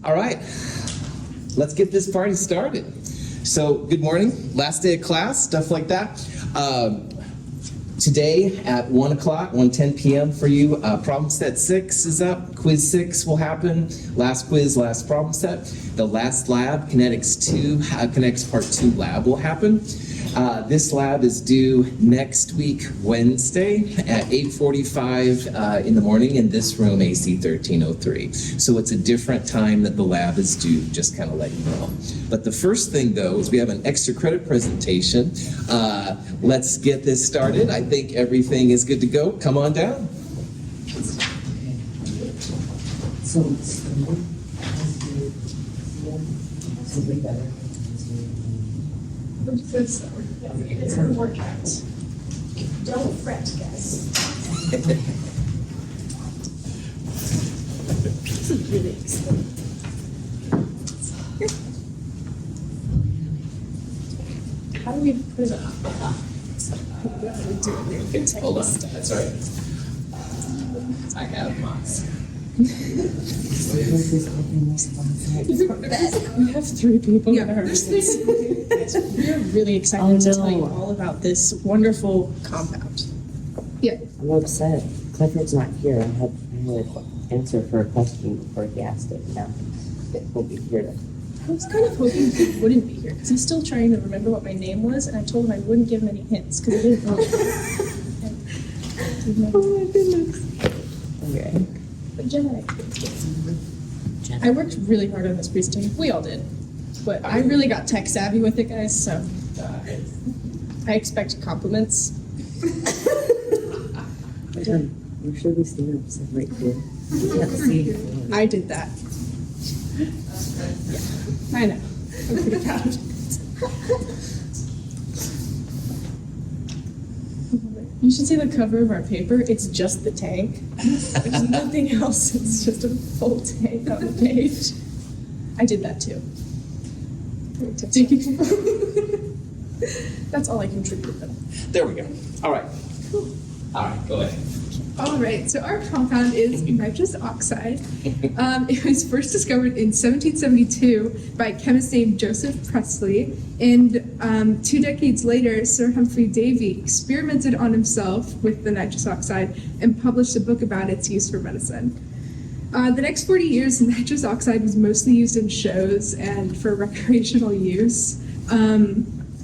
All right, let's get this party started. So, good morning, last day of class, stuff like that. Today at 1 o'clock, 1:10 p.m. for you, problem set 6 is up, quiz 6 will happen, last quiz, last problem set. The last lab, Kinetics 2, Kinetics Part 2 lab will happen. This lab is due next week, Wednesday at 8:45 in the morning in this room, AC 1303. So it's a different time that the lab is due, just kind of let you know. But the first thing though is we have an extra credit presentation. Let's get this started. I think everything is good to go. Come on down. It's a workout. Don't fret, guys. This is really exciting. How do we put it up? Hold on, that's all right. I have mine. We have 3 people in our We're really excited to tell you all about this wonderful compound. Yeah. I'm upset. Clifford's not here. I had an answer for a question before he asked it. Now he'll be here to. I was kind of hoping he wouldn't be here because he's still trying to remember what my name was, and I told him I wouldn't give him any hints because I didn't know. Oh my goodness. Okay. But Jenna, I worked really hard on this presentation. We all did. But I really got tech savvy with it, guys, so I expect compliments. You should be standing up right here. You can't see. I did that. Yeah, I know. I'm pretty proud of it. You should see the cover of our paper. It's just the tank. There's nothing else. It's just a full tank on the page. I did that too. That's all I contributed though. There we go. All right. All right, go ahead. All right, so our compound is nitrous oxide. It was first discovered in 1772 by a chemist named Joseph Priestley, and 2 decades later, Sir Humphrey Davy experimented on himself with the nitrous oxide and published a book about its use for medicine. The next 40 years, nitrous oxide was mostly used in shows and for recreational use.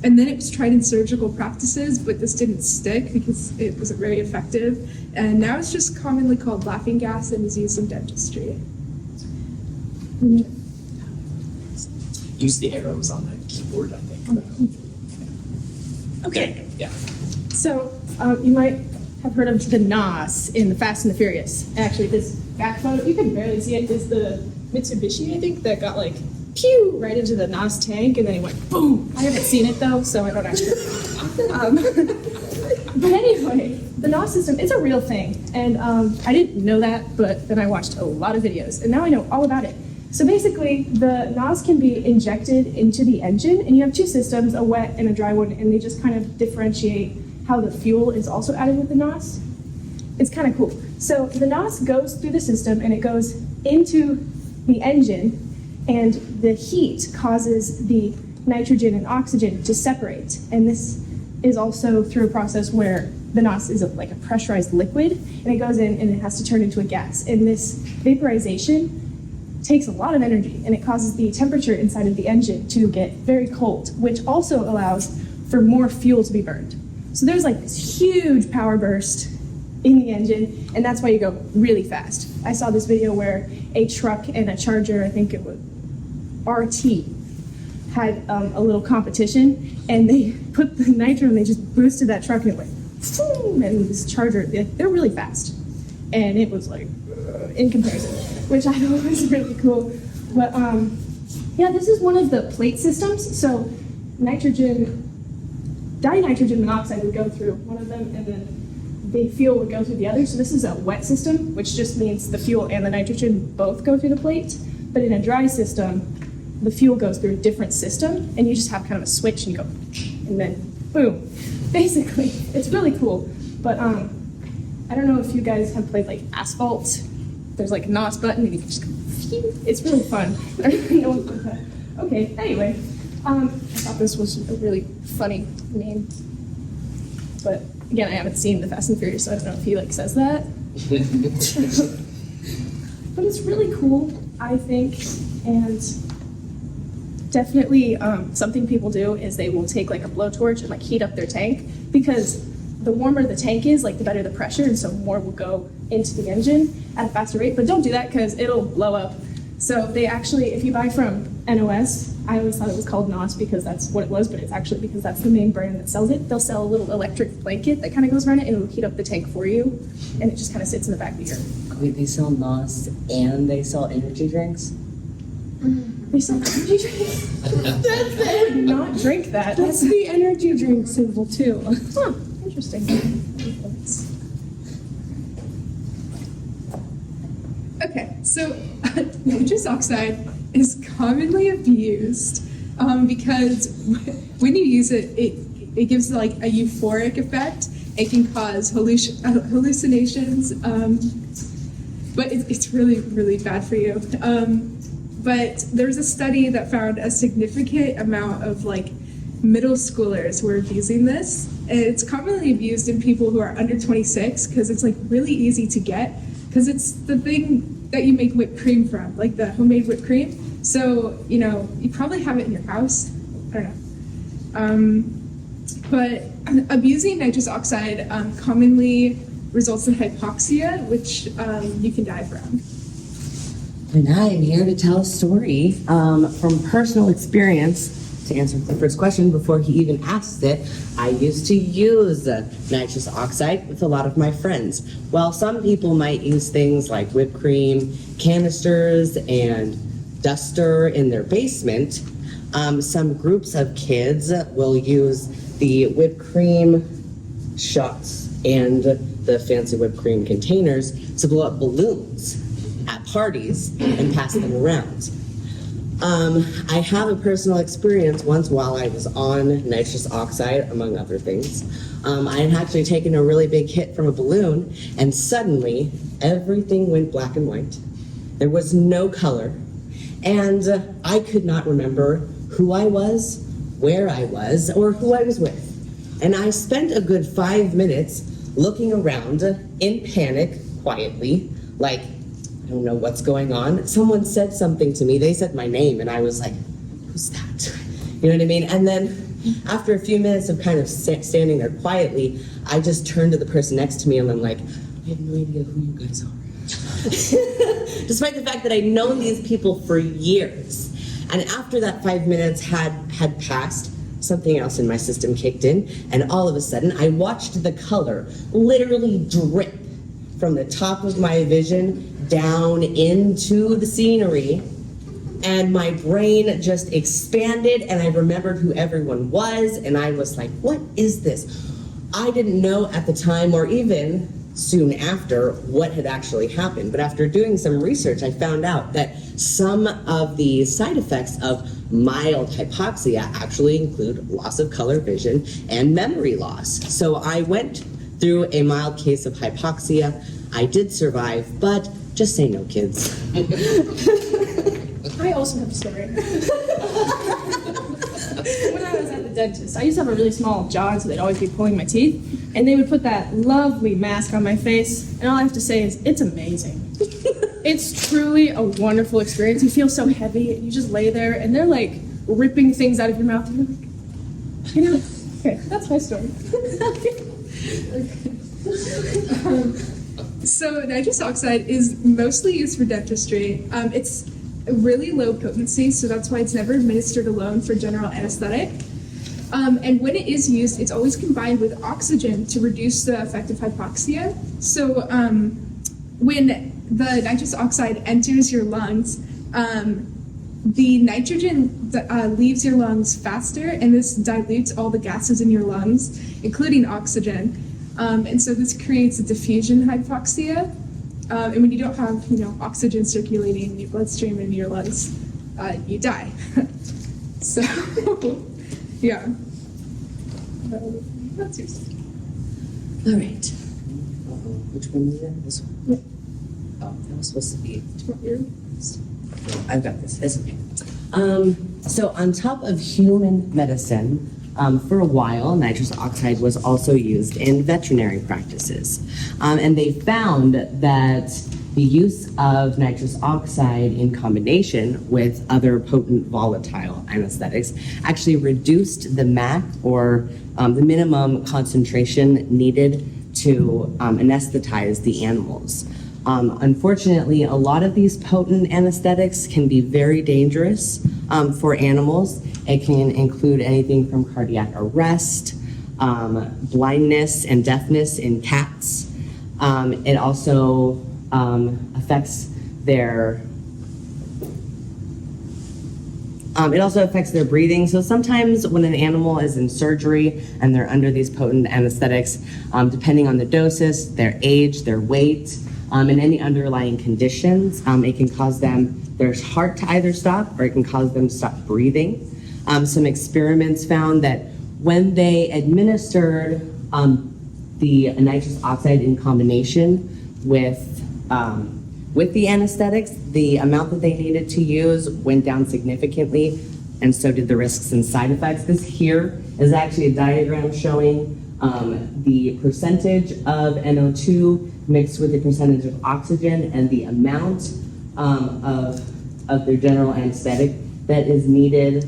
And then it was tried in surgical practices, but this didn't stick because it wasn't very effective. And now it's just commonly called laughing gas and is used in dentistry. Use the arrows on the keyboard, I think. Okay. Yeah. So you might have heard of the NOS in the Fast and the Furious. Actually, this back photo, you can barely see it, is the Mitsubishi, I think, that got like pew right into the NOS tank, and then it went boom. I haven't seen it though, so I don't actually. But anyway, the NOS system is a real thing, and I didn't know that, but then I watched a lot of videos, and now I know all about it. So basically, the NOS can be injected into the engine, and you have 2 systems, a wet and a dry one, and they just kind of differentiate how the fuel is also added with the NOS. It's kind of cool. So the NOS goes through the system, and it goes into the engine, and the heat causes the nitrogen and oxygen to separate. And this is also through a process where the NOS is like a pressurized liquid, and it goes in and it has to turn into a gas. And this vaporization takes a lot of energy, and it causes the temperature inside of the engine to get very cold, which also allows for more fuel to be burned. So there's like this huge power burst in the engine, and that's why you go really fast. I saw this video where a truck and a Charger, I think it was RT, had a little competition, and they put the nitro and they just boosted that truck, and it went boom, and this Charger, they're really fast. And it was like, in comparison, which I thought was really cool. But yeah, this is one of the plate systems. So dinitrogen monoxide would go through one of them, and then the fuel would go through the other. So this is a wet system, which just means the fuel and the nitrogen both go through the plate. But in a dry system, the fuel goes through a different system, and you just have kind of a switch, and you go, and then boom. Basically, it's really cool. But I don't know if you guys have played like Asphalt. There's like a NOS button, and you can just go It's really fun. No one put that. Okay, anyway, I thought this was a really funny name. But again, I haven't seen the Fast and Furious, so I don't know if he like says that. But it's really cool, I think, and definitely something people do is they will take like a blowtorch and like heat up their tank, because the warmer the tank is, like the better the pressure, and so more will go into the engine at a faster rate. But don't do that because it'll blow up. So they actually, if you buy from NOS, I always thought it was called NOS because that's what it was, but it's actually because that's the main brand that sells it. They'll sell a little electric blanket that kind of goes around it and it'll heat up the tank for you, and it just kind of sits in the back of your. Wait, they sell NOS and they sell energy drinks? They sell energy drinks. I would not drink that. That's the energy drink symbol too. Huh, interesting. Okay, so nitrous oxide is commonly abused because when you use it, it gives like a euphoric effect. It can cause hallucinations, but it's really, really bad for you. But there's a study that found a significant amount of like middle schoolers were abusing this. And it's commonly abused in people who are under 26 because it's like really easy to get, because it's the thing that you make whipped cream from, like the homemade whipped cream. So, you know, you probably have it in your house. I don't know. But abusing nitrous oxide commonly results in hypoxia, which you can die from. And I am here to tell a story from personal experience. To answer Clifford's question before he even asked it, I used to use nitrous oxide with a lot of my friends. Well, some people might use things like whipped cream, canisters, and duster in their basement. Some groups of kids will use the whipped cream shots and the fancy whipped cream containers to blow up balloons at parties and pass them around. I have a personal experience once while I was on nitrous oxide, among other things. I had actually taken a really big hit from a balloon, and suddenly everything went black and white. There was no color, and I could not remember who I was, where I was, or who I was with. And I spent a good 5 minutes looking around in panic, quietly, like, I don't know what's going on. Someone said something to me. They said my name, and I was like, who's that? You know what I mean? And then after a few minutes of kind of standing there quietly, I just turned to the person next to me, and I'm like, I have no idea who you guys are. Despite the fact that I'd known these people for years. And after that 5 minutes had passed, something else in my system kicked in, and all of a sudden I watched the color literally drip from the top of my vision down into the scenery, and my brain just expanded, and I remembered who everyone was, and I was like, what is this? I didn't know at the time, or even soon after, what had actually happened. But after doing some research, I found out that some of the side effects of mild hypoxia actually include loss of color vision and memory loss. So I went through a mild case of hypoxia. I did survive, but just say no, kids. I also have a story. When I was at the dentist, I used to have a really small jaw, so they'd always be pulling my teeth, and they would put that lovely mask on my face, and all I have to say is, it's amazing. It's truly a wonderful experience. You feel so heavy, and you just lay there, and they're like ripping things out of your mouth, and you're like, you know, okay, that's my story. So nitrous oxide is mostly used for dentistry. It's really low potency, so that's why it's never administered alone for general anesthetic. And when it is used, it's always combined with oxygen to reduce the effect of hypoxia. So when the nitrous oxide enters your lungs, the nitrogen leaves your lungs faster, and this dilutes all the gases in your lungs, including oxygen. And so this creates a diffusion hypoxia. And when you don't have, oxygen circulating in your bloodstream and in your lungs, you die. So, yeah. That's yours. All right. Which one is it? This one? Oh, that was supposed to be. I've got this. It's okay. So on top of human medicine, for a while, nitrous oxide was also used in veterinary practices. And they found that the use of nitrous oxide in combination with other potent volatile anesthetics actually reduced the MAC, or the minimum concentration needed to anesthetize the animals. Unfortunately, a lot of these potent anesthetics can be very dangerous for animals. It can include anything from cardiac arrest, blindness and deafness in cats. It also affects their breathing. So sometimes when an animal is in surgery and they're under these potent anesthetics, depending on the doses, their age, their weight, and any underlying conditions, it can cause their heart to either stop, or it can cause them to stop breathing. Some experiments found that when they administered the nitrous oxide in combination with the anesthetics, the amount that they needed to use went down significantly, and so did the risks and side effects. This here is actually a diagram showing the percentage of NO2 mixed with the percentage of oxygen and the amount of their general anesthetic that is needed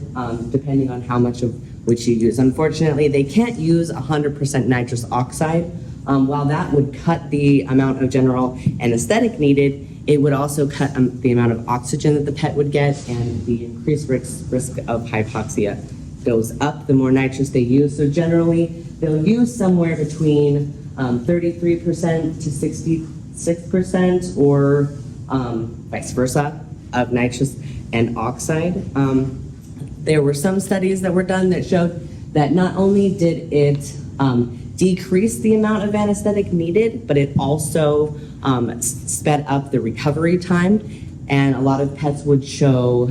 depending on how much of which you use. Unfortunately, they can't use 100% nitrous oxide. While that would cut the amount of general anesthetic needed, it would also cut the amount of oxygen that the pet would get, and the increased risk of hypoxia goes up the more nitrous they use. So generally, they'll use somewhere between 33% to 66%, or vice versa, of nitrous and oxide. There were some studies that were done that showed that not only did it decrease the amount of anesthetic needed, but it also sped up the recovery time, and a lot of pets would show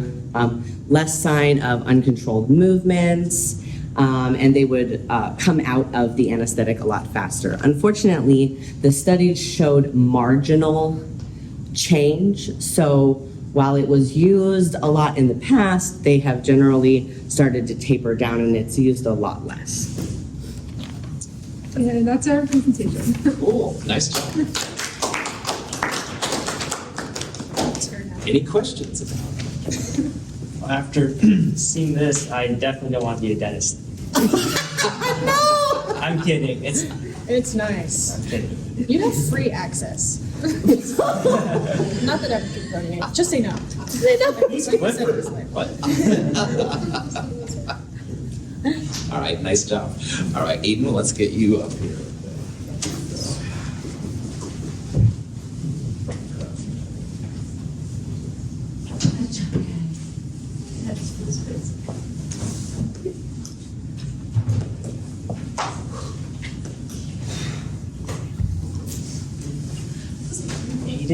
less sign of uncontrolled movements, and they would come out of the anesthetic a lot faster. Unfortunately, the studies showed marginal change, so while it was used a lot in the past, they have generally started to taper down, and it's used a lot less. And that's our presentation. Cool, nice job. Any questions about it? After seeing this, I definitely don't want to be a dentist. I'm kidding. It's nice. I'm kidding. You have free access. Not that I would keep running it. Just say no. Say no. What? All right, nice job. All right, Aiden, let's get you up here.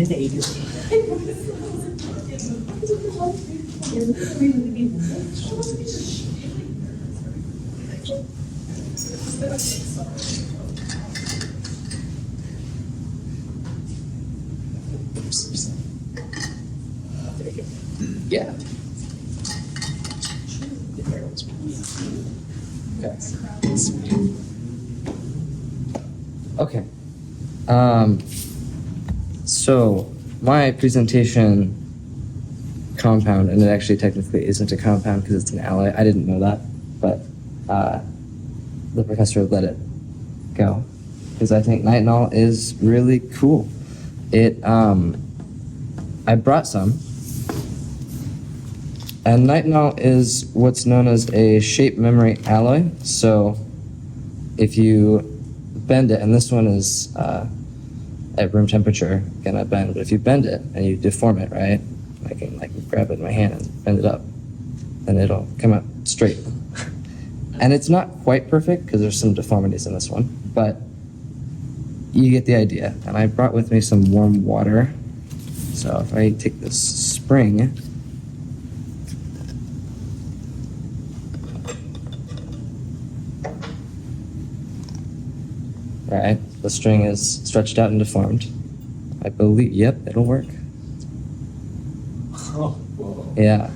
Aiden. Yeah. Okay. So my presentation compound, and it actually technically isn't a compound because it's an alloy. I didn't know that, but the professor let it go because I think nitinol is really cool. I brought some, and nitinol is what's known as a shape memory alloy. So if you bend it, and this one is at room temperature gonna bend, but if you bend it and you deform it, right? I can grab it in my hand and bend it up, then it'll come out straight. And it's not quite perfect because there's some deformities in this one, but you get the idea. And I brought with me some warm water. So if I take this spring, right, the string is stretched out and deformed. I believe, yep, it'll work. Oh, Yeah.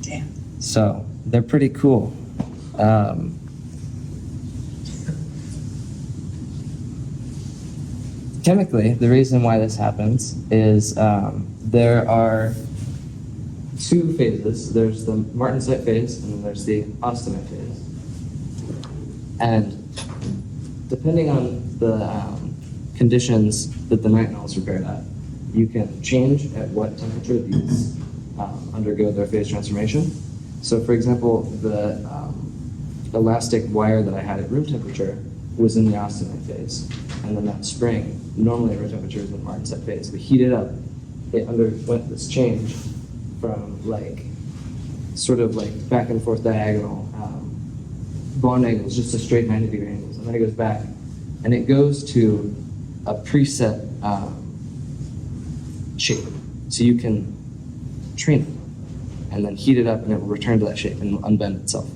Damn. So they're pretty cool. Chemically, the reason why this happens is there are two phases. There's the martensite phase and then there's the austenite phase. And depending on the conditions that the nitinol is prepared at, you can change at what temperature these undergo their phase transformation. So for example, the elastic wire that I had at room temperature was in the austenite phase. And then that spring, normally at room temperature, is in the martensite phase. We heat it up, it underwent this change from like, sort of like back and forth diagonal bond angles, just a straight 90-degree angles. And then it goes back, and it goes to a preset shape. So you can train it, and then heat it up, and it will return to that shape and unbend itself.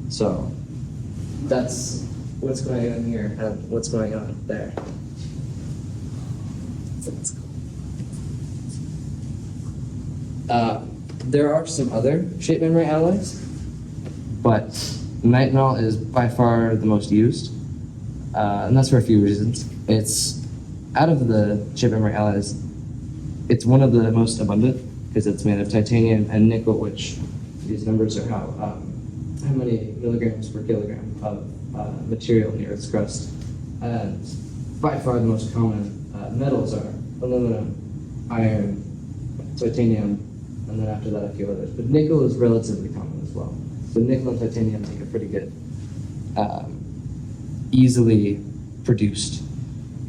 So that's what's going on here and what's going on there. So that's cool. There are some other shape memory alloys, but nitinol is by far the most used, and that's for a few reasons. It's out of the shape memory alloys, it's one of the most abundant because it's made of titanium and nickel, which these numbers are how many milligrams per kilogram of material in the Earth's crust. And by far the most common metals are aluminum, iron, titanium, and then after that a few others. But nickel is relatively common as well. So nickel and titanium make a pretty good, easily produced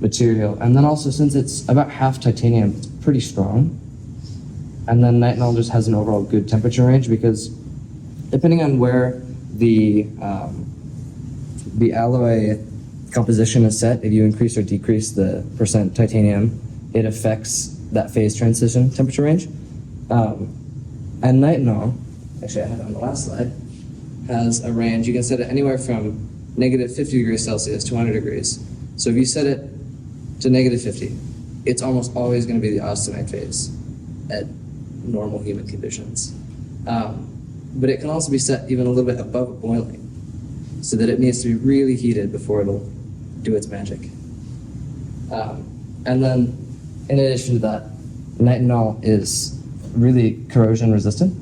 material. And then also, since it's about half titanium, it's pretty strong. And then nitinol just has an overall good temperature range because depending on where the alloy composition is set, if you increase or decrease the percent titanium, it affects that phase transition temperature range. And nitinol, actually I had it on the last slide, has a range. You can set it anywhere from negative 50 degrees Celsius to 100 degrees. So if you set it to negative 50, it's almost always going to be the austenite phase at normal human conditions. But it can also be set even a little bit above boiling, so that it needs to be really heated before it'll do its magic. And then, in addition to that, nitinol is really corrosion resistant,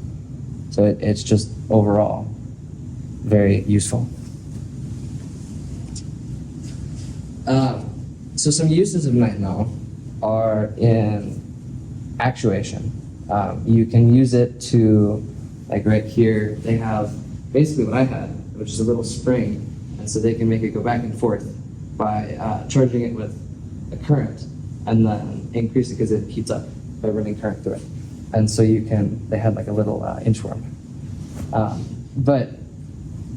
so it's just overall very useful. So some uses of nitinol are in actuation. You can use it to, like right here, they have basically what I had, which is a little spring, and so they can make it go back and forth by charging it with a current and then increase it because it heats up by running current through it. And so they had like a little inchworm. But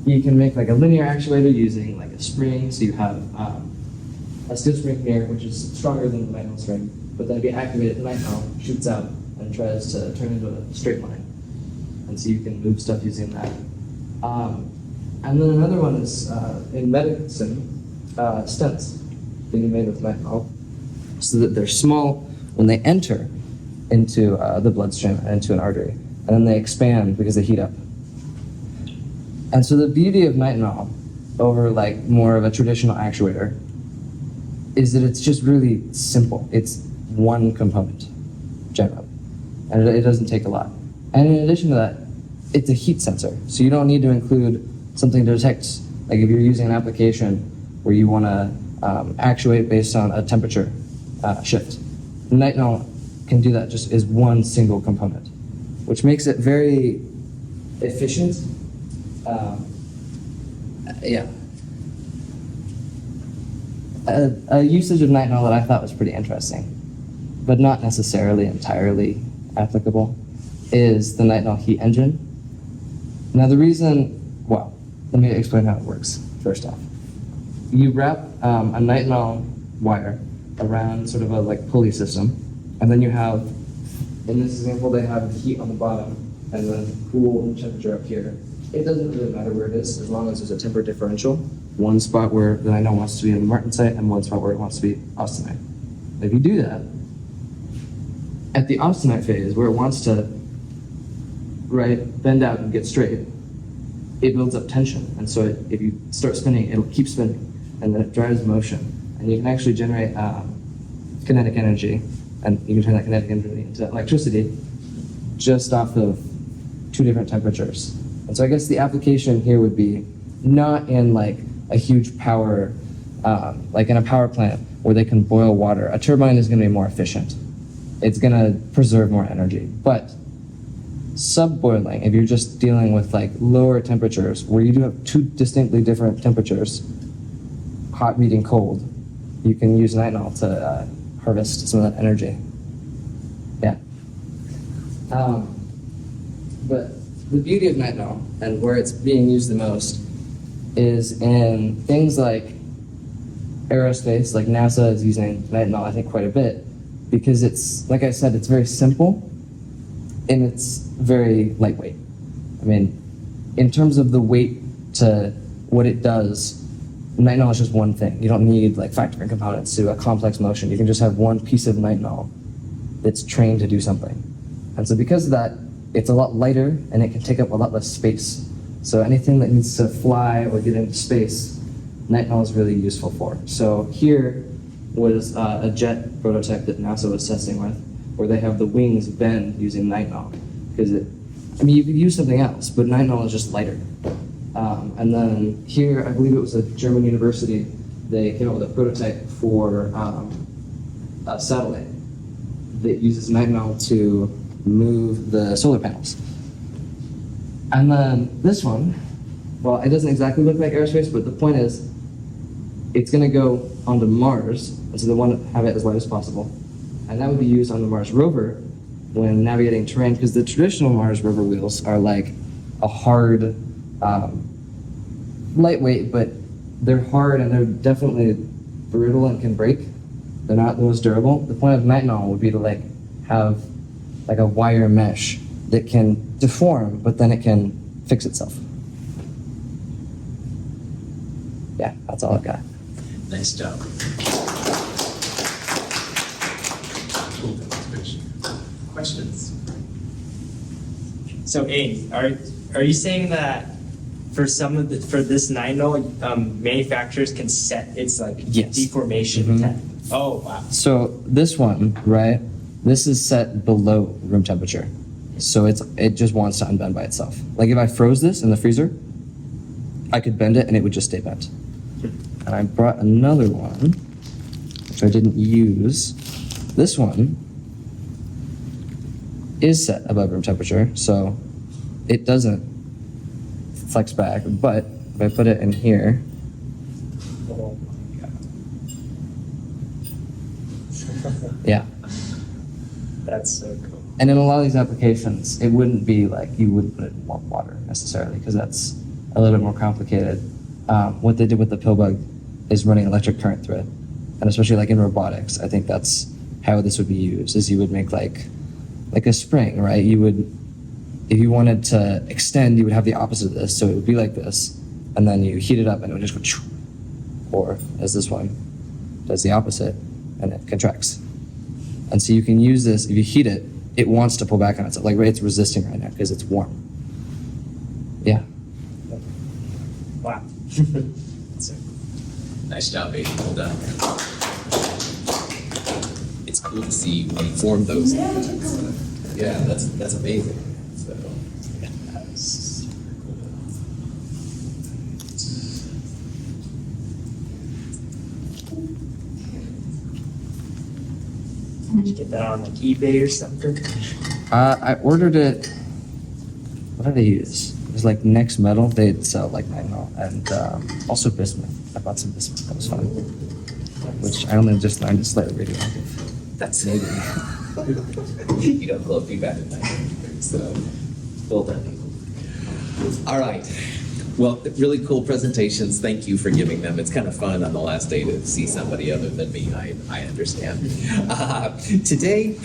you can make like a linear actuator using like a spring, so you have a steel spring here, which is stronger than the nitinol spring, but then if you activate it, the nitinol shoots out and tries to turn into a straight line. And so you can move stuff using that. And then another one is in medicine, stents being made with nitinol, so that they're small when they enter into the bloodstream, into an artery, and then they expand because they heat up. And so the beauty of nitinol over like more of a traditional actuator is that it's just really simple. It's one component, generally, and it doesn't take a lot. And in addition to that, it's a heat sensor, so you don't need to include something to detect, like if you're using an application where you want to actuate based on a temperature shift. Nitinol can do that just as one single component, which makes it very efficient. A usage of nitinol that I thought was pretty interesting, but not necessarily entirely applicable, is the nitinol heat engine. Now the reason, well, let me explain how it works first off. You wrap a nitinol wire around sort of a like pulley system, and then you have, in this example, they have heat on the bottom and then cool temperature up here. It doesn't really matter where it is, as long as there's a temper differential. One spot where the nitinol wants to be in the martensite and one spot where it wants to be austenite. If you do that, at the austenite phase, where it wants to right, bend out and get straight, it builds up tension. And so if you start spinning, it'll keep spinning, and then it drives motion. And you can actually generate kinetic energy, and you can turn that kinetic energy into electricity just off of 2 different temperatures. And so I guess the application here would be not in like a huge power, like in a power plant where they can boil water. A turbine is going to be more efficient. It's going to preserve more energy. But subboiling, if you're just dealing with like lower temperatures where you do have 2 distinctly different temperatures, hot meeting cold, you can use nitinol to harvest some of that energy. Yeah. But the beauty of nitinol and where it's being used the most is in things like aerospace, like NASA is using nitinol, I think, quite a bit, because it's, like I said, it's very simple and it's very lightweight. I mean, in terms of the weight to what it does, nitinol is just one thing. You don't need like 5 different components to a complex motion. You can just have one piece of nitinol that's trained to do something. And so because of that, it's a lot lighter and it can take up a lot less space. So anything that needs to fly or get into space, nitinol is really useful for. So here was a jet prototype that NASA was testing with, where they have the wings bend using nitinol. Because you could use something else, but nitinol is just lighter. And then here, I believe it was a German university, they came up with a prototype for a satellite that uses nitinol to move the solar panels. And then this one, well, it doesn't exactly look like aerospace, but the point is, it's going to go onto Mars, and so they want to have it as light as possible. And that would be used on the Mars rover when navigating terrain, because the traditional Mars rover wheels are like a hard, lightweight, but they're hard and they're definitely brittle and can break. They're not the most durable. The point of nitinol would be to like have like a wire mesh that can deform, but then it can fix itself. Yeah, that's all I've got. Nice job. Questions? So, Abe, are you saying that for this nitinol, manufacturers can set its like Yes. deformation? Mhm. Oh wow. So this one, right? This is set below room temperature. So it just wants to unbend by itself. Like if I froze this in the freezer, I could bend it and it would just stay bent. And I brought another one, which I didn't use. This one is set above room temperature, so it doesn't flex back, but if I put it in here, Oh my god. yeah. That's so cool. And in a lot of these applications, it wouldn't be like you wouldn't put it in warm water necessarily, because that's a little bit more complicated. What they did with the Pillbug is running electric current through it. And especially like in robotics, I think that's how this would be used, is you would make like a spring, right? You would, if you wanted to extend, you would have the opposite of this. So it would be like this, and then you heat it up and it would just go, choo. Or as this one does the opposite, and it contracts. And so you can use this, if you heat it, it wants to pull back on itself. Like it's resisting right now because it's warm. Yeah. Wow. So, Nice job, Abe. Well done. It's cool to see you form those. Yeah, that's amazing. So, that's super cool. did you get that on like eBay or something? I ordered it. What did I use? It was like Next Metal. They'd sell like nitinol and also bismuth. I bought some bismuth. That was fun. Which I only just learned is slightly radioactive. That's maybe. You don't blow feedback at night. So, well done. All right. Well, really cool presentations. Thank you for giving them. It's kind of fun on the last day to see somebody other than me. I understand. Today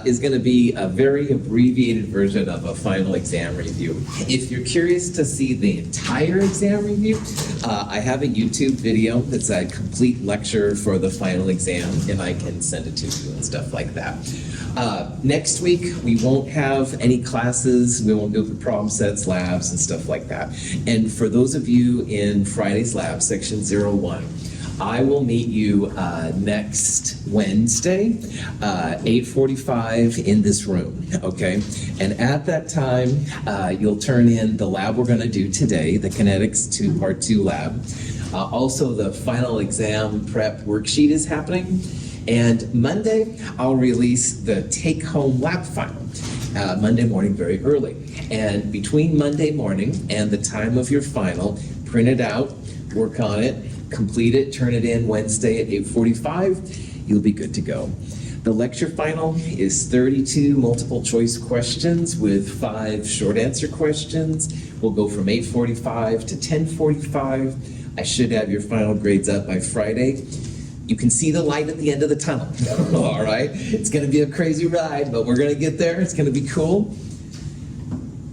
is going to be a very abbreviated version of a final exam review. If you're curious to see the entire exam review, I have a YouTube video that's a complete lecture for the final exam, and I can send it to you and stuff like that. Next week, we won't have any classes. We won't go through problem sets, labs, and stuff like that. And for those of you in Friday's lab, section 01, I will meet you next Wednesday, 8:45 in this room, okay? And at that time, you'll turn in the lab we're gonna do today, the Kinetics 2 Part 2 lab. Also, the final exam prep worksheet is happening. And Monday, I'll release the take-home lab final, Monday morning very early. And between Monday morning and the time of your final, print it out, work on it, complete it, turn it in Wednesday at 8:45, you'll be good to go. The lecture final is 32 multiple choice questions with 5 short answer questions. We'll go from 8:45 to 10:45. I should have your final grades up by Friday. You can see the light at the end of the tunnel. All right? It's going to be a crazy ride, but we're going to get there. It's going to be cool.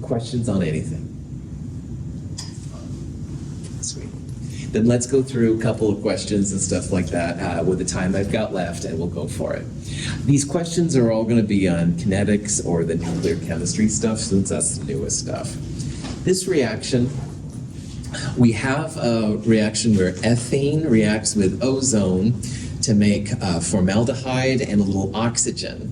Questions on anything? Sweet. Then let's go through a couple of questions and stuff like that with the time I've got left, and we'll go for it. These questions are all going to be on kinetics or the nuclear chemistry stuff, since that's the newest stuff. This reaction, we have a reaction where ethane reacts with ozone to make formaldehyde and a little oxygen.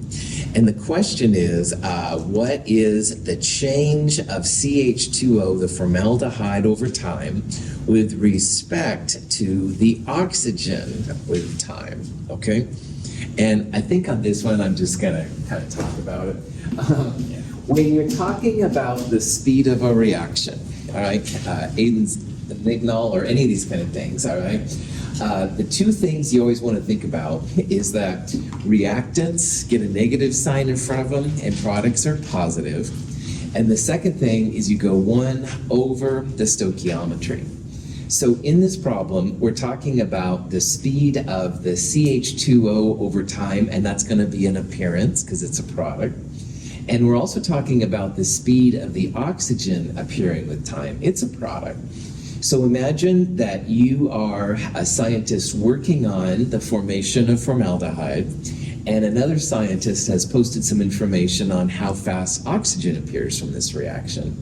And the question is, what is the change of CH2O, the formaldehyde, over time with respect to the oxygen with time, okay? And I think on this one, I'm just gonna kind of talk about it. When you're talking about the speed of a reaction, all right, Aiden's Nignol or any of these kind of things, all right, the two things you always want to think about is that reactants get a negative sign in front of them and products are positive. And the second thing is you go 1 over the stoichiometry. So in this problem, we're talking about the speed of the CH2O over time, and that's going to be an appearance because it's a product. And we're also talking about the speed of the oxygen appearing with time. It's a product. So imagine that you are a scientist working on the formation of formaldehyde, and another scientist has posted some information on how fast oxygen appears from this reaction.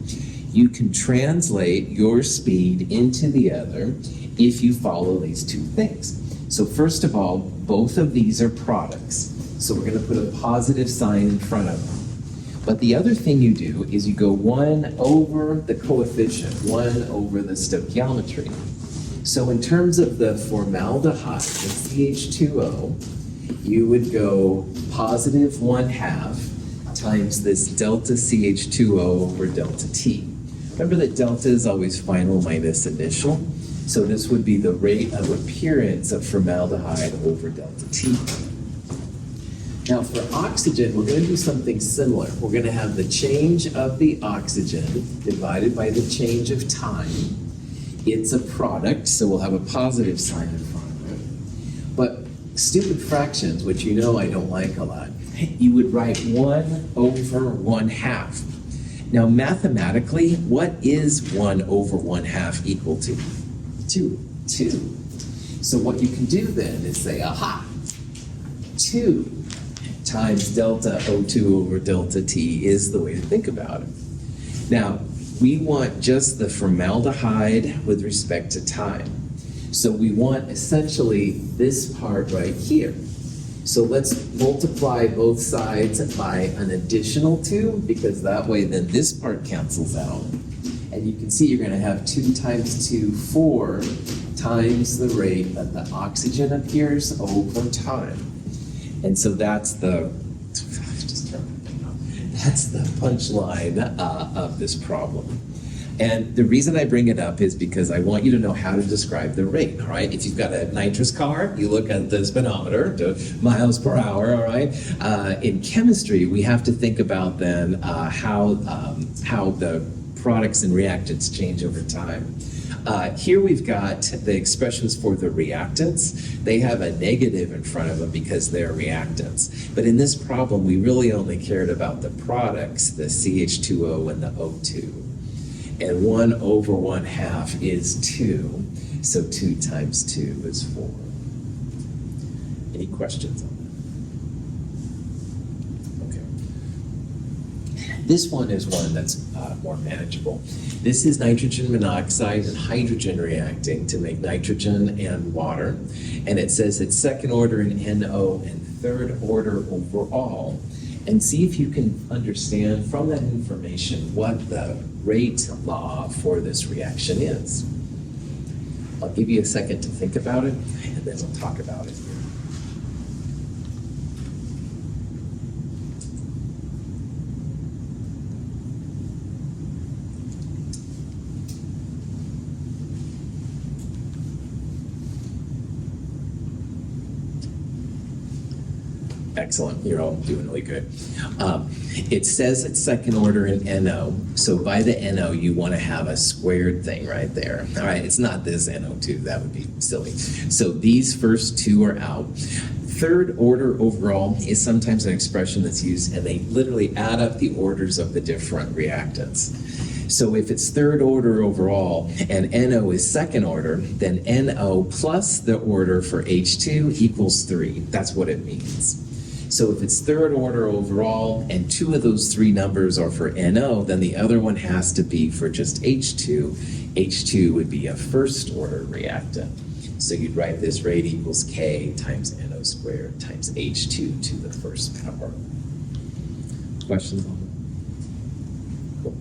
You can translate your speed into the other if you follow these two things. So first of all, both of these are products. So we're going to put a positive sign in front of them. But the other thing you do is you go 1 over the coefficient, 1 over the stoichiometry. So in terms of the formaldehyde, the CH2O, you would go positive 1/2 times this delta CH2O over delta T. Remember that delta is always final minus initial. So this would be the rate of appearance of formaldehyde over delta T. Now for oxygen, we're going to do something similar. We're going to have the change of the oxygen divided by the change of time. It's a product, so we'll have a positive sign in front of it. But stupid fractions, which you know I don't like a lot, you would write 1 over 1/2. Now mathematically, what is 1 over 1/2 equal to? 2. So what you can do then is say, aha, 2 times delta O2 over delta T is the way to think about it. Now, we want just the formaldehyde with respect to time. So we want essentially this part right here. So let's multiply both sides by an additional 2, because that way then this part cancels out. And you can see you're going to have 2 times 2, 4 times the rate that the oxygen appears over time. And so that's the punchline of this problem. And the reason I bring it up is because I want you to know how to describe the rate, all right? If you've got a nitrous car, you look at the speedometer, to miles per hour, all right? In chemistry, we have to think about then how the products and reactants change over time. Here we've got the expressions for the reactants. They have a negative in front of them because they're reactants. But in this problem, we really only cared about the products, the CH2O and the O2. And 1 over 1/2 is 2. So 2 times 2 is 4. Any questions on This one is one that's more manageable. This is nitrogen monoxide and hydrogen reacting to make nitrogen and water. And it says it's second order in NO and third order overall. And see if you can understand from that information what the rate law for this reaction is. I'll give you a second to think about it, and then we'll talk about it here. Excellent, you're all doing really good. It says it's second order in NO, so by the NO you want to have a squared thing right there. All right, it's not this NO2, that would be silly. So these first two are out. Third order overall is sometimes an expression that's used, and they literally add up the orders of the different reactants. So if it's third order overall and NO is second order, then NO plus the order for H2 equals 3. That's what it means. So if it's third order overall and two of those three numbers are for NO, then the other one has to be for just H2. H2 would be a first order reactant. So you'd write this rate equals K times NO squared times H2 to the first power. Questions on that? Cool.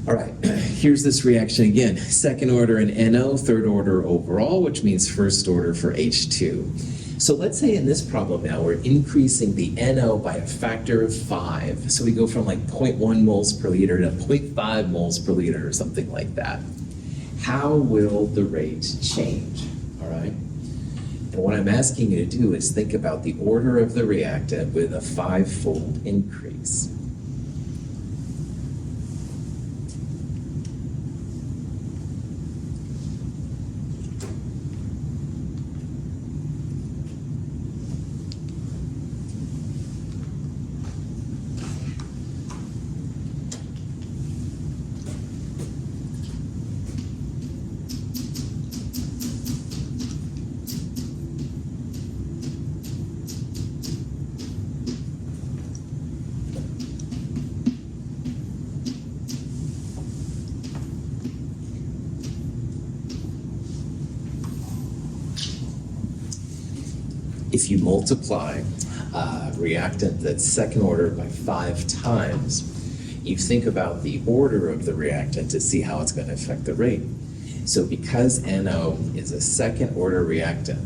All right, here's this reaction again. Second order in NO, third order overall, which means first order for H2. So let's say in this problem now, we're increasing the NO by a factor of 5. So we go from like 0.1 moles per liter to 0.5 moles per liter or something like that. How will the rate change, all right? And what I'm asking you to do is think about the order of the reactant with a 5-fold increase. If you multiply a reactant that's second order by 5 times, you think about the order of the reactant to see how it's going to affect the rate. So because NO is a second order reactant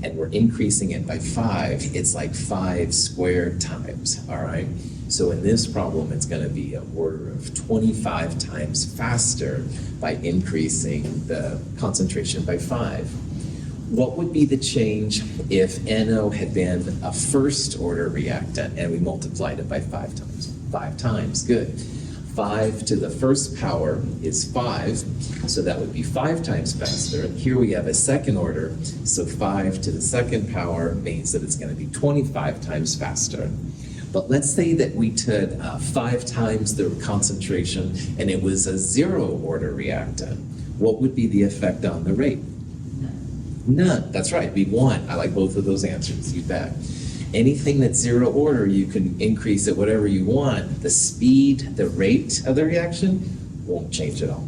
and we're increasing it by 5, it's like 5 squared times, all right? So in this problem, it's going to be an order of 25 times faster by increasing the concentration by 5. What would be the change if NO had been a first order reactant and we multiplied it by 5 times? 5 times, good. 5 to the first power is 5, so that would be 5 times faster. And here we have a second order, so 5 to the second power means that it's going to be 25 times faster. But let's say that we took 5 times the concentration and it was a 0 order reactant. What would be the effect on the rate? None. That's right, it'd be 1. I like both of those answers, you bet. Anything that's 0 order, you can increase it whatever you want. The speed, the rate of the reaction won't change at all.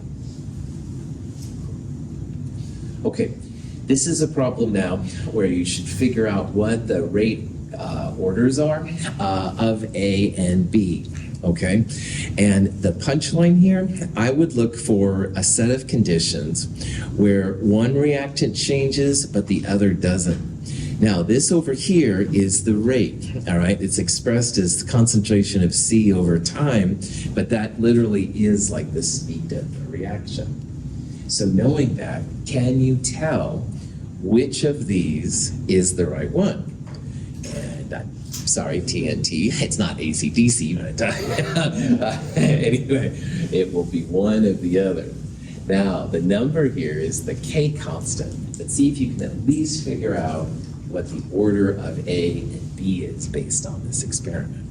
Okay, this is a problem now where you should figure out what the rate orders are of A and B. Okay, and the punchline here, I would look for a set of conditions where one reactant changes but the other doesn't. Now this over here is the rate, all right? It's expressed as the concentration of C over time, but that literally is like the speed of the reaction. So knowing that, can you tell which of these is the right one? And sorry, TNT, it's not AC/DC, but anyway, it will be one of the other. Now, the number here is the K constant. Let's see if you can at least figure out what the order of A and B is based on this experiment.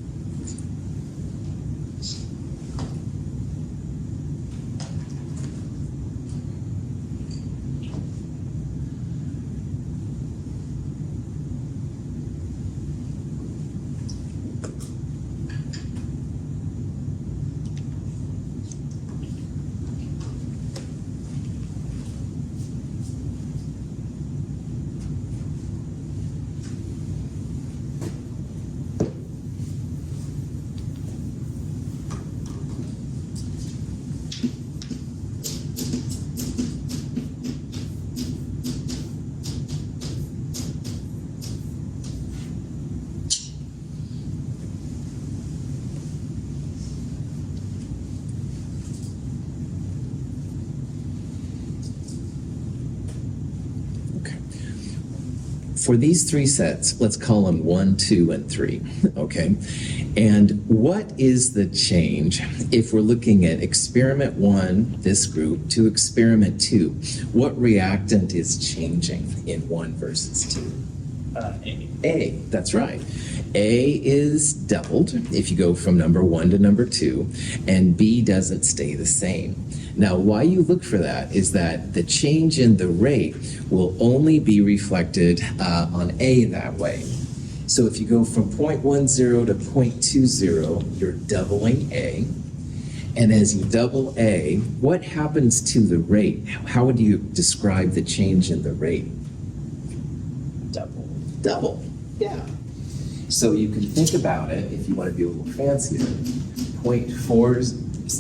for these three sets, let's call them 1, 2, and 3, okay? And what is the change if we're looking at experiment 1, this group, to experiment 2? What reactant is changing in 1 versus 2? A, that's right. A is doubled if you go from number 1 to number 2, and B doesn't stay the same. Now, why you look for that is that the change in the rate will only be reflected on A that way. So if you go from 0.10 to 0.20, you're doubling A. And as you double A, what happens to the rate? How would you describe the change in the rate? Double, yeah. So you can think about it, if you want to be a little fancier, 0.4 is,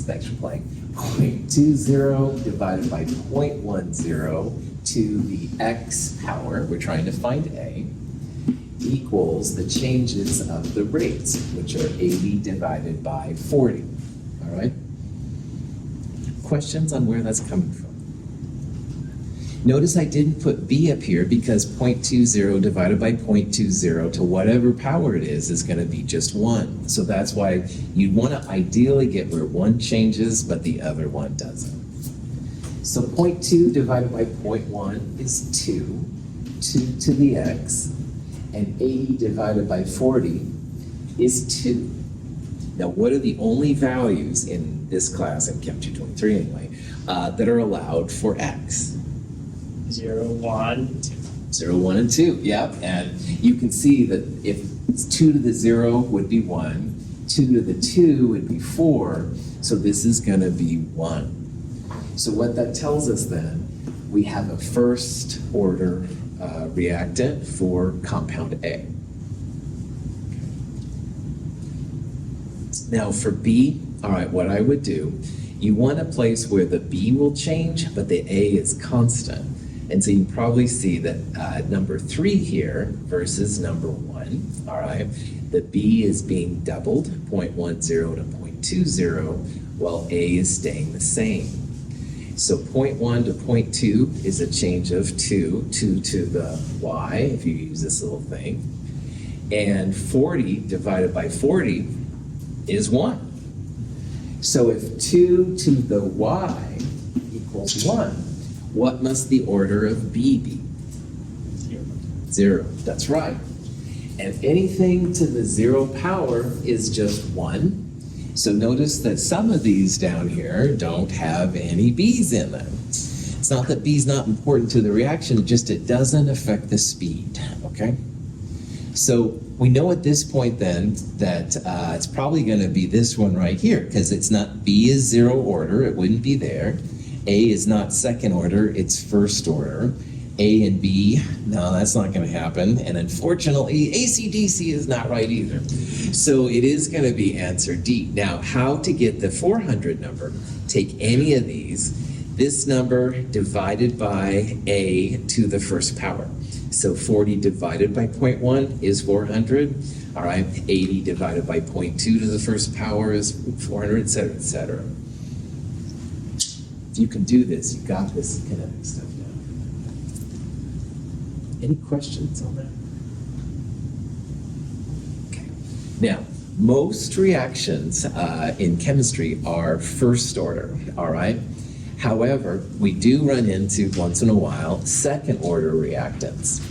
thanks for playing, 0.20 divided by 0.10 to the x power, we're trying to find A, equals the changes of the rates, which are 80 divided by 40, all right? Questions on where that's coming from? Notice I didn't put B up here because 0.20 divided by 0.20 to whatever power it is going to be just 1. So that's why you want to ideally get where one changes but the other one doesn't. So 0.2 divided by 0.1 is 2, 2 to the x, and 80 divided by 40 is 2. Now what are the only values in this class, in Chem 223 anyway, that are allowed for x? 0, 1, 2. 0, 1, and 2, yep. And you can see that if 2 to the 0 would be 1, 2 to the 2 would be 4, so this is going to be 1. So what that tells us then, we have a first order reactant for compound A. Now for B, all right, what I would do, you want a place where the B will change, but the A is constant. And so you probably see that number 3 here versus number 1, all right, the B is being doubled, 0.10 to 0.20, while A is staying the same. So 0.1 to 0.2 is a change of 2 to the y, if you use this little thing. And 40 divided by 40 is 1. So if 2 to the y equals 1, what must the order of B be? 0. That's right. And anything to the 0 power is just 1. So notice that some of these down here don't have any B's in them. It's not that B's not important to the reaction, just it doesn't affect the speed, okay? So we know at this point then that it's probably going to be this one right here, because it's not, B is 0 order, it wouldn't be there. A is not second order, it's first order. A and B, no, that's not going to happen. And unfortunately, AC/DC is not right either. So it is going to be answer D. Now, how to get the 400 number? Take any of these. This number divided by A to the first power. So 40 divided by 0.1 is 400. All right, 80 divided by 0.2 to the first power is 400, et cetera, et cetera. If you can do this, you got this kinetic stuff down. Any questions on that? Okay. Now, most reactions in chemistry are first order, all right? However, we do run into, once in a while, second order reactants.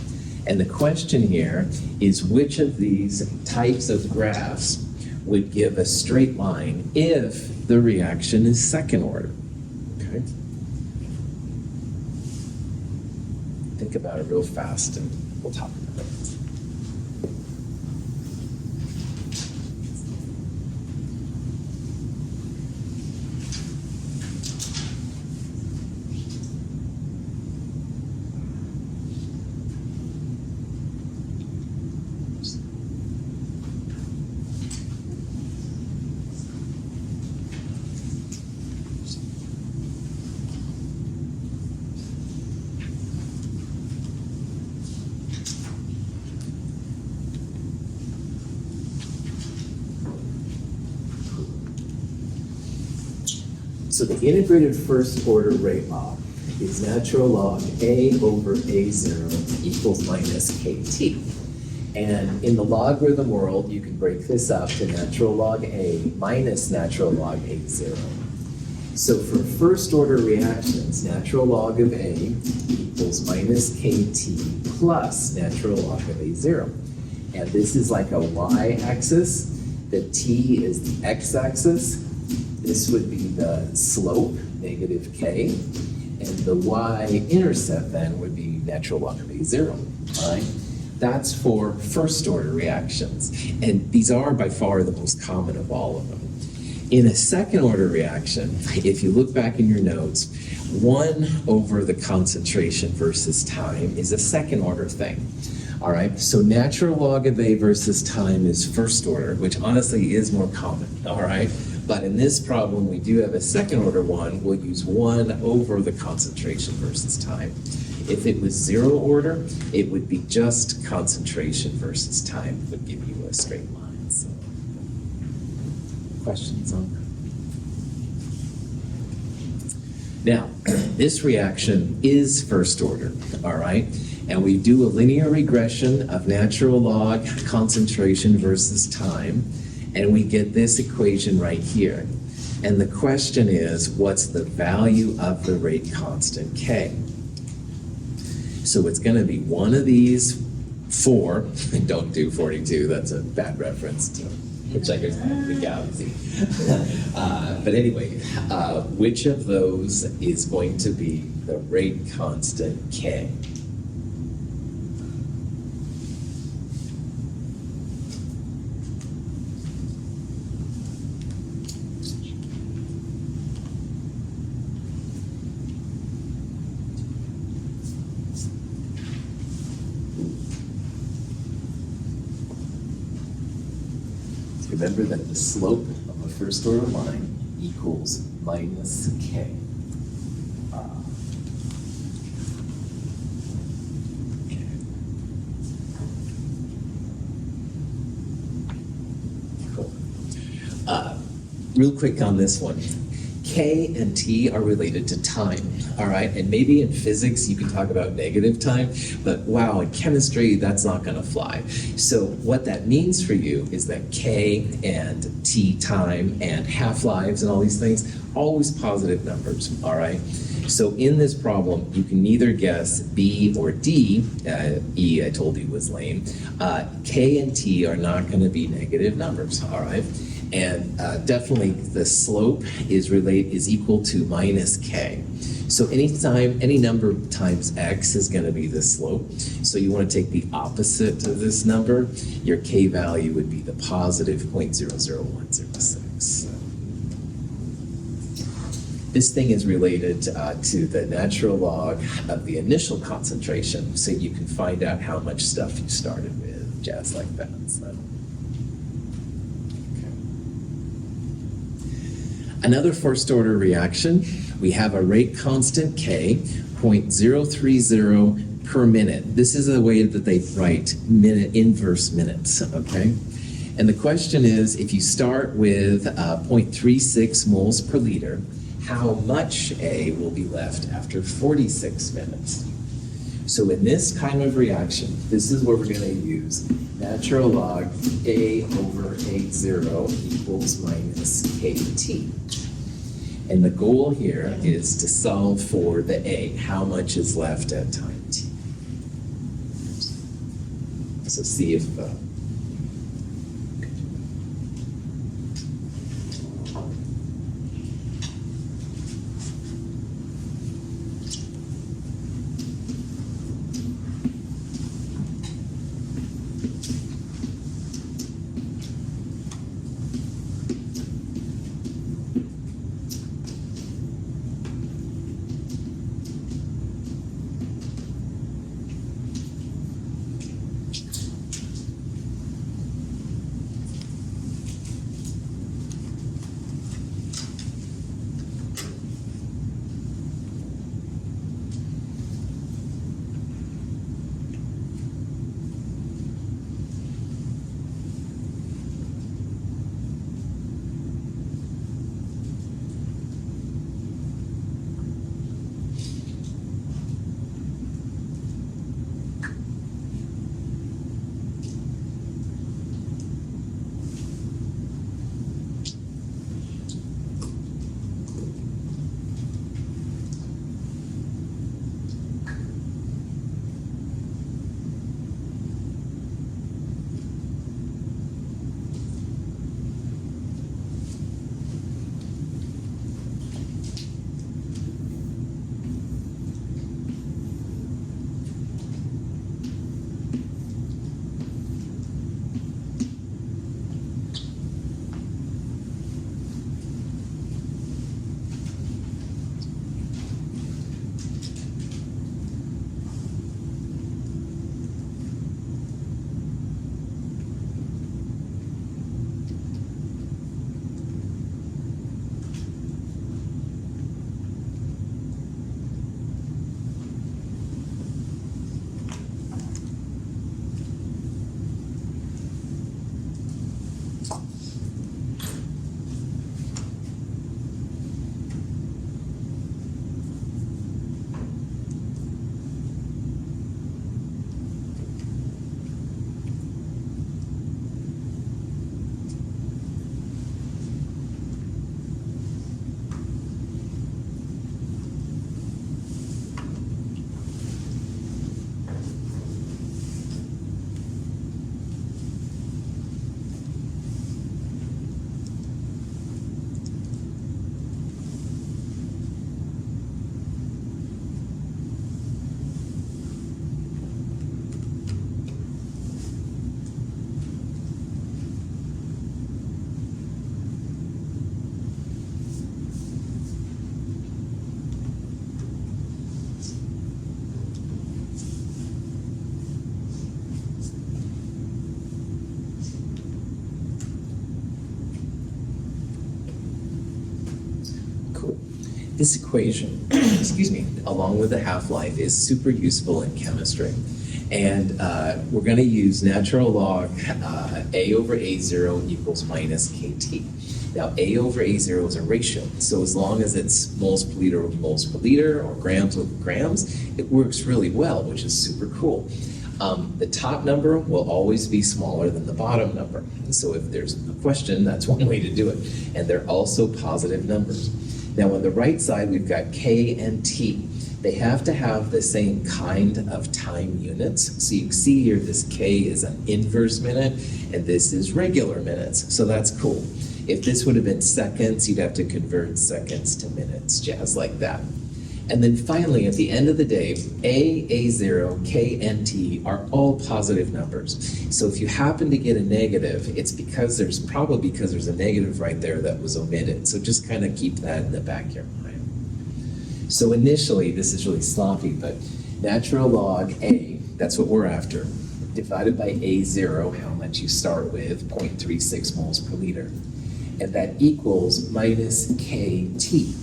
And the question here is which of these types of graphs would give a straight line if the reaction is second order? Okay. Think about it real fast and we'll talk about it. So the integrated first order rate law is natural log A over A0 equals minus KT. And in the logarithm world, you can break this up to natural log A minus natural log A0. So for first order reactions, natural log of A equals minus KT plus natural log of A0. And this is like a y-axis. The T is the x-axis. This would be the slope, negative K. And the y-intercept then would be natural log of A0, all right? That's for first order reactions. And these are by far the most common of all of them. In a second order reaction, if you look back in your notes, 1 over the concentration versus time is a second order thing. All right, so natural log of A versus time is first order, which honestly is more common, all right? But in this problem, we do have a second order one. We'll use 1 over the concentration versus time. If it was 0 order, it would be just concentration versus time. It would give you a straight line. So, questions on that? Now, this reaction is first order, all right? And we do a linear regression of natural log concentration versus time, and we get this equation right here. And the question is, what's the value of the rate constant K? So it's going to be one of these 4, and don't do 42, that's a bad reference to Hitchhiker's Guide to the Galaxy. But anyway, which of those is going to be the rate constant K? Remember that the slope of a first order line equals minus K. Okay. Cool. Real quick on this one. K and T are related to time, all right? And maybe in physics you can talk about negative time, but wow, in chemistry, that's not gonna fly. So what that means for you is that K and T time and half-lives and all these things, always positive numbers, all right? So in this problem, you can neither guess B or D, E I told you was lame, K and T are not gonna be negative numbers, all right? And definitely the slope is equal to minus K. So any number times X is going to be the slope. So you want to take the opposite of this number. Your K value would be the positive 0.00106. This thing is related to the natural log of the initial concentration, so you can find out how much stuff you started with, jazz like that. So. Another first order reaction, we have a rate constant K, 0.030 per minute. This is the way that they write inverse minutes, okay? And the question is, if you start with 0.36 moles per liter, how much A will be left after 46 minutes? So in this kind of reaction, this is where we're going to use natural log A over A0 equals minus KT. And the goal here is to solve for the A, how much is left at time T. So see if This equation, excuse me, along with the half-life is super useful in chemistry. And we're going to use natural log A over A0 equals minus KT. Now, A over A0 is a ratio, so as long as it's moles per liter over moles per liter or grams over grams, it works really well, which is super cool. The top number will always be smaller than the bottom number. So if there's a question, that's one way to do it. And they're also positive numbers. Now, on the right side, we've got K and T. They have to have the same kind of time units. So you can see here, this K is an inverse minute, and this is regular minutes. So that's cool. If this would have been seconds, you'd have to convert seconds to minutes, jazz like that. And then finally, at the end of the day, A, A0, K, and T are all positive numbers. So if you happen to get a negative, it's because there's a negative right there that was omitted. So just kind of keep that in the back of your mind. So initially, this is really sloppy, but natural log A, that's what we're after, divided by A0, how much you start with, 0.36 moles per liter. And that equals minus KT.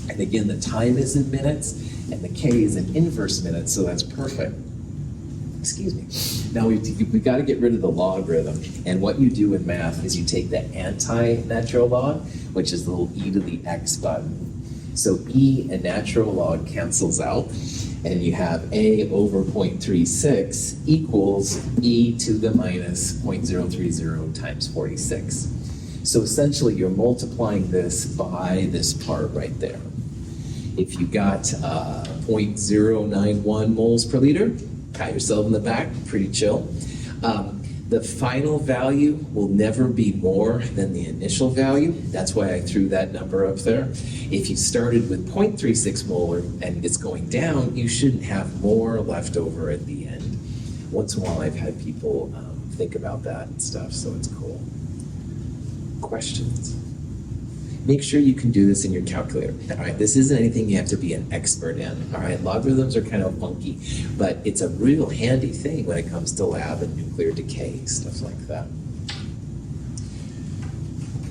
And again, the time is in minutes, and the K is in inverse minutes, so that's perfect. Excuse me. Now we've got to get rid of the logarithm, and what you do in math is you take the anti-natural log, which is the little e to the x button. So e and natural log cancels out, and you have a over 0.36 equals e to the minus 0.030 times 46. So essentially, you're multiplying this by this part right there. If you got 0.091 moles per liter, pat yourself in the back, pretty chill. The final value will never be more than the initial value. That's why I threw that number up there. If you started with 0.36 molar and it's going down, you shouldn't have more left over at the end. Once in a while, I've had people think about that and stuff, so it's cool. Questions? Make sure you can do this in your calculator. All right, this isn't anything you have to be an expert in. All right, logarithms are kind of funky, but it's a real handy thing when it comes to lab and nuclear decay, stuff like that.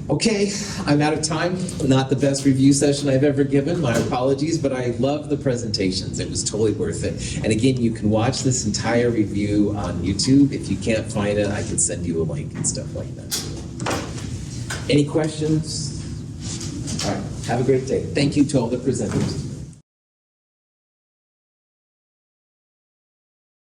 Okay, I'm out of time. Not the best review session I've ever given. My apologies, but I love the presentations. It was totally worth it. And again, you can watch this entire review on YouTube. If you can't find it, I can send you a link and stuff like that. Any questions? All right, have a great day. Thank you to all the presenters.